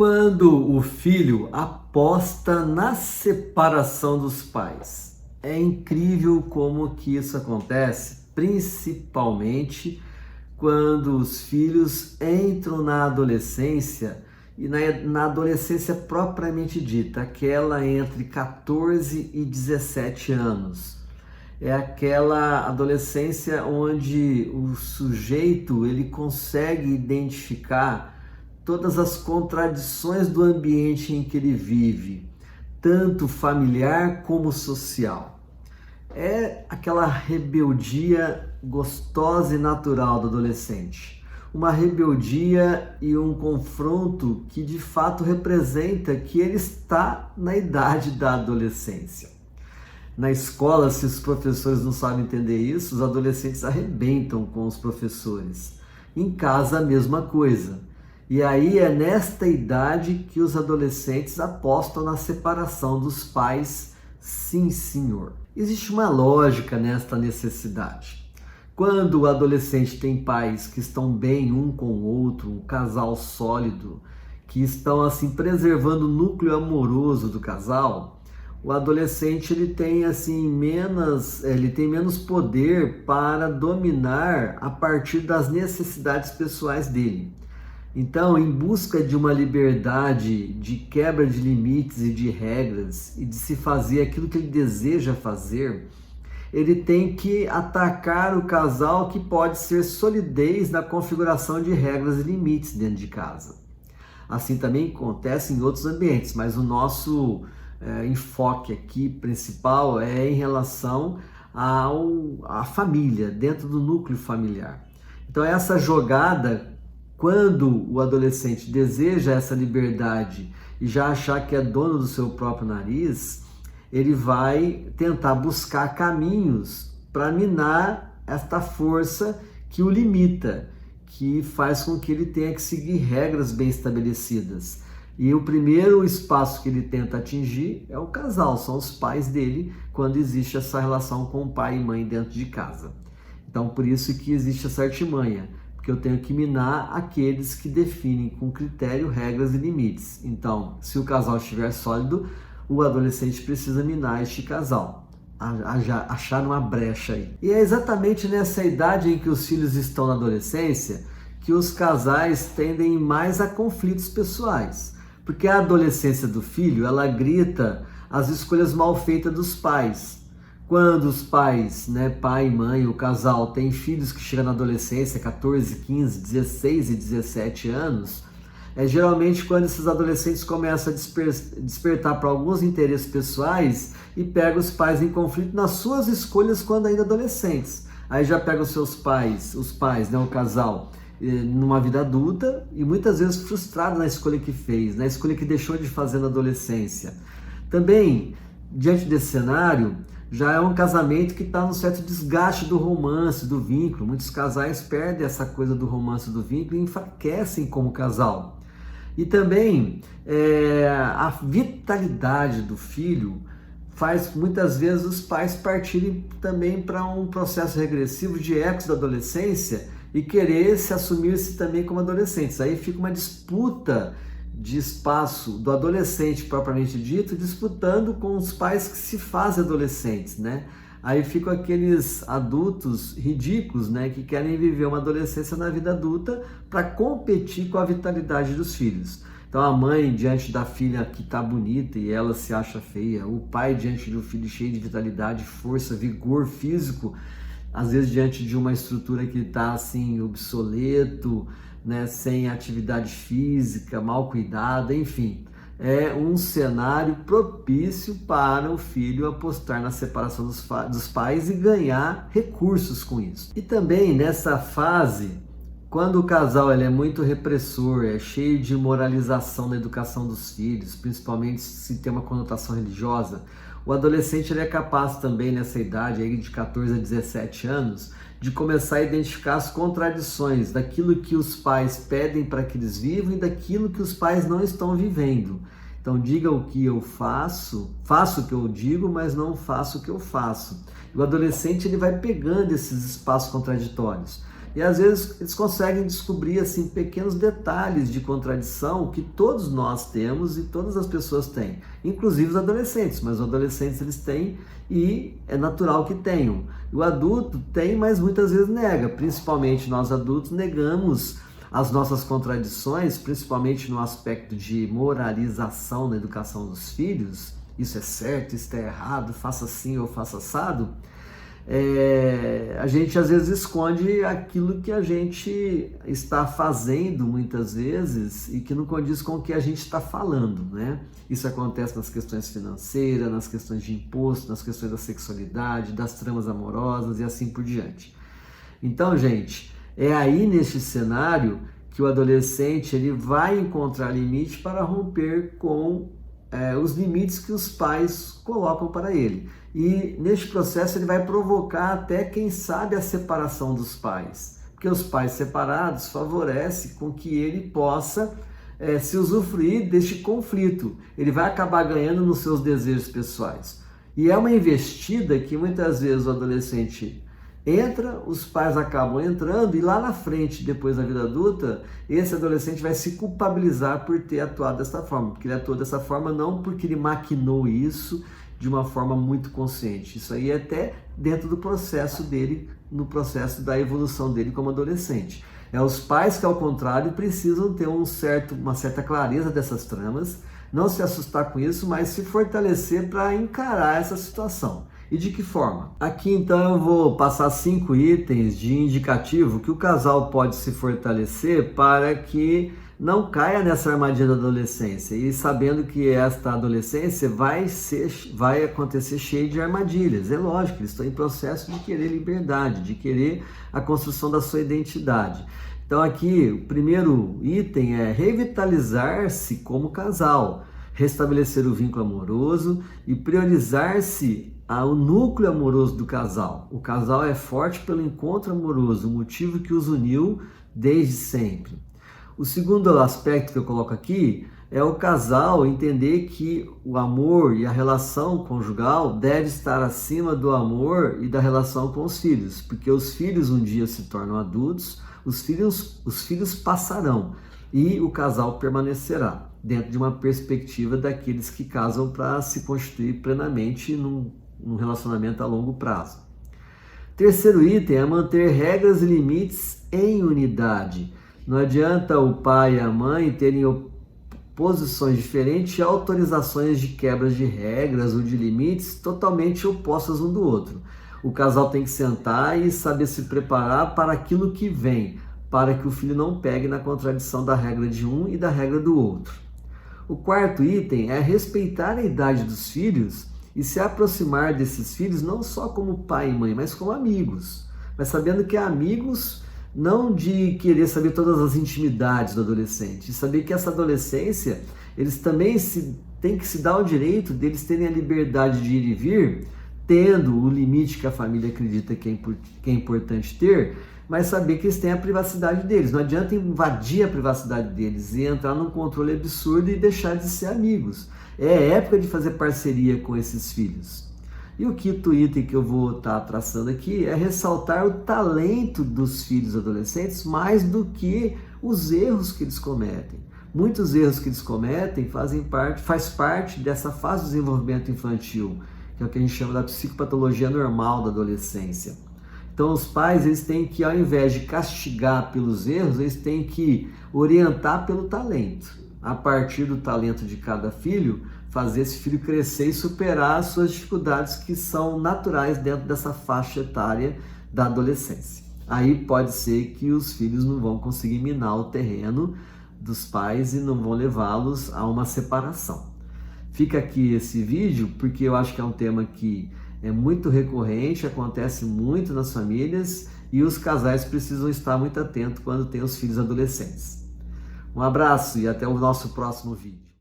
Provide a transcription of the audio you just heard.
Quando o filho aposta na separação dos pais. É incrível como que isso acontece, principalmente quando os filhos entram na adolescência e na adolescência propriamente dita, aquela entre 14 e 17 anos. É aquela adolescência onde o sujeito ele consegue identificar todas as contradições do ambiente em que ele vive, tanto familiar como social. É aquela rebeldia gostosa e natural do adolescente. Uma rebeldia e um confronto que de fato representa que ele está na idade da adolescência. Na escola, se os professores não sabem entender isso, os adolescentes arrebentam com os professores. Em casa, a mesma coisa. E aí é nesta idade que os adolescentes apostam na separação dos pais, sim senhor. Existe uma lógica nesta necessidade. Quando o adolescente tem pais que estão bem um com o outro, um casal sólido, que estão assim preservando o núcleo amoroso do casal, o adolescente ele tem menos poder para dominar a partir das necessidades pessoais dele. Então, em busca de uma liberdade de quebra de limites e de regras e de se fazer aquilo que ele deseja fazer, ele tem que atacar o casal que pode ser solidez na configuração de regras e limites dentro de casa. Assim também acontece em outros ambientes, mas o nosso enfoque aqui principal é em relação à família, dentro do núcleo familiar. Então, essa jogada, quando o adolescente deseja essa liberdade e já achar que é dono do seu próprio nariz, ele vai tentar buscar caminhos para minar esta força que o limita, que faz com que ele tenha que seguir regras bem estabelecidas. E o primeiro espaço que ele tenta atingir é o casal, são os pais dele, quando existe essa relação com pai e mãe dentro de casa. Então, por isso que existe essa artimanha, porque eu tenho que minar aqueles que definem com critério, regras e limites. Então, se o casal estiver sólido, o adolescente precisa minar este casal, achar uma brecha aí. E é exatamente nessa idade em que os filhos estão na adolescência que os casais tendem mais a conflitos pessoais, porque a adolescência do filho, ela grita as escolhas mal feitas dos pais. Quando os pais, pai e mãe, o casal, tem filhos que chegam na adolescência, 14, 15, 16 e 17 anos, é geralmente quando esses adolescentes começam a despertar para alguns interesses pessoais e pegam os pais em conflito nas suas escolhas quando ainda adolescentes. Aí já pega os pais, o casal, numa vida adulta e muitas vezes frustrado na escolha que fez, na escolha que deixou de fazer na adolescência. Também, diante desse cenário, já é um casamento que está num certo desgaste do romance, do vínculo. Muitos casais perdem essa coisa do romance, do vínculo e enfraquecem como casal. E também a vitalidade do filho faz muitas vezes os pais partirem também para um processo regressivo de ecos da adolescência e querer se assumir-se também como adolescentes. Aí fica uma disputa de espaço do adolescente propriamente dito, disputando com os pais que se fazem adolescentes, Aí ficam aqueles adultos ridículos, que querem viver uma adolescência na vida adulta para competir com a vitalidade dos filhos. Então a mãe diante da filha que está bonita e ela se acha feia, o pai diante do filho cheio de vitalidade, força, vigor físico, às vezes diante de uma estrutura que está assim obsoleto, sem atividade física, mal cuidada, enfim. É um cenário propício para o filho apostar na separação dos pais e ganhar recursos com isso. E também nessa fase, quando o casal é muito repressor, é cheio de moralização na educação dos filhos, principalmente se tem uma conotação religiosa, o adolescente ele é capaz também nessa idade aí de 14 a 17 anos de começar a identificar as contradições daquilo que os pais pedem para que eles vivam e daquilo que os pais não estão vivendo. Então diga o que eu faço o que eu digo, mas não faço o que eu faço. E o adolescente ele vai pegando esses espaços contraditórios. E às vezes eles conseguem descobrir assim pequenos detalhes de contradição que todos nós temos e todas as pessoas têm, inclusive os adolescentes, mas os adolescentes eles têm e é natural que tenham. O adulto tem, mas muitas vezes nega, principalmente nós adultos negamos as nossas contradições, principalmente no aspecto de moralização na educação dos filhos. Isso é certo, isso é errado, faça assim ou faça assado. A gente às vezes esconde aquilo que a gente está fazendo muitas vezes e que não condiz com o que a gente está falando, né? Isso acontece nas questões financeiras, nas questões de imposto, nas questões da sexualidade, das tramas amorosas e assim por diante. Então, gente, é aí neste cenário que o adolescente ele vai encontrar limite para romper com os limites que os pais colocam para ele. E neste processo ele vai provocar até, quem sabe, a separação dos pais. Porque os pais separados favorecem com que ele possa se usufruir deste conflito. Ele vai acabar ganhando nos seus desejos pessoais. E é uma investida que muitas vezes o adolescente entra, os pais acabam entrando e lá na frente, depois da vida adulta, esse adolescente vai se culpabilizar por ter atuado dessa forma, porque ele atuou dessa forma não porque ele maquinou isso de uma forma muito consciente. Isso aí é até dentro do processo dele, no processo da evolução dele como adolescente. Os pais que, ao contrário, precisam ter uma certa clareza dessas tramas, não se assustar com isso, mas se fortalecer para encarar essa situação. E de que forma? Aqui então eu vou passar 5 itens de indicativo que o casal pode se fortalecer para que não caia nessa armadilha da adolescência. E sabendo que esta adolescência vai acontecer cheia de armadilhas. É lógico, eles estão em processo de querer liberdade, de querer a construção da sua identidade. Então aqui o primeiro item é revitalizar-se como casal, restabelecer o vínculo amoroso e priorizar-se ao núcleo amoroso do casal. O casal é forte pelo encontro amoroso, o motivo que os uniu desde sempre. O segundo aspecto que eu coloco aqui é o casal entender que o amor e a relação conjugal deve estar acima do amor e da relação com os filhos, porque os filhos um dia se tornam adultos, os filhos passarão e o casal permanecerá dentro de uma perspectiva daqueles que casam para se constituir plenamente num relacionamento a longo prazo. Terceiro item é manter regras e limites em unidade. Não adianta o pai e a mãe terem posições diferentes e autorizações de quebras de regras ou de limites totalmente opostas um do outro. O casal tem que sentar e saber se preparar para aquilo que vem, para que o filho não pegue na contradição da regra de um e da regra do outro. O quarto item é respeitar a idade dos filhos e se aproximar desses filhos não só como pai e mãe, mas como amigos. Mas sabendo que amigos não de querer saber todas as intimidades do adolescente, e saber que essa adolescência, eles também têm que se dar o direito deles terem a liberdade de ir e vir, tendo o limite que a família acredita que é importante ter, mas saber que eles têm a privacidade deles. Não adianta invadir a privacidade deles e entrar num controle absurdo e deixar de ser amigos. É época de fazer parceria com esses filhos. E o quinto item que eu vou estar traçando aqui é ressaltar o talento dos filhos adolescentes mais do que os erros que eles cometem. Muitos erros que eles cometem faz parte dessa fase do desenvolvimento infantil, que é o que a gente chama da psicopatologia normal da adolescência. Então os pais eles têm que, ao invés de castigar pelos erros, eles têm que orientar pelo talento. A partir do talento de cada filho, fazer esse filho crescer e superar as suas dificuldades que são naturais dentro dessa faixa etária da adolescência. Aí pode ser que os filhos não vão conseguir minar o terreno dos pais e não vão levá-los a uma separação. Fica aqui esse vídeo porque eu acho que é um tema que é muito recorrente, acontece muito nas famílias e os casais precisam estar muito atentos quando têm os filhos adolescentes. Um abraço e até o nosso próximo vídeo.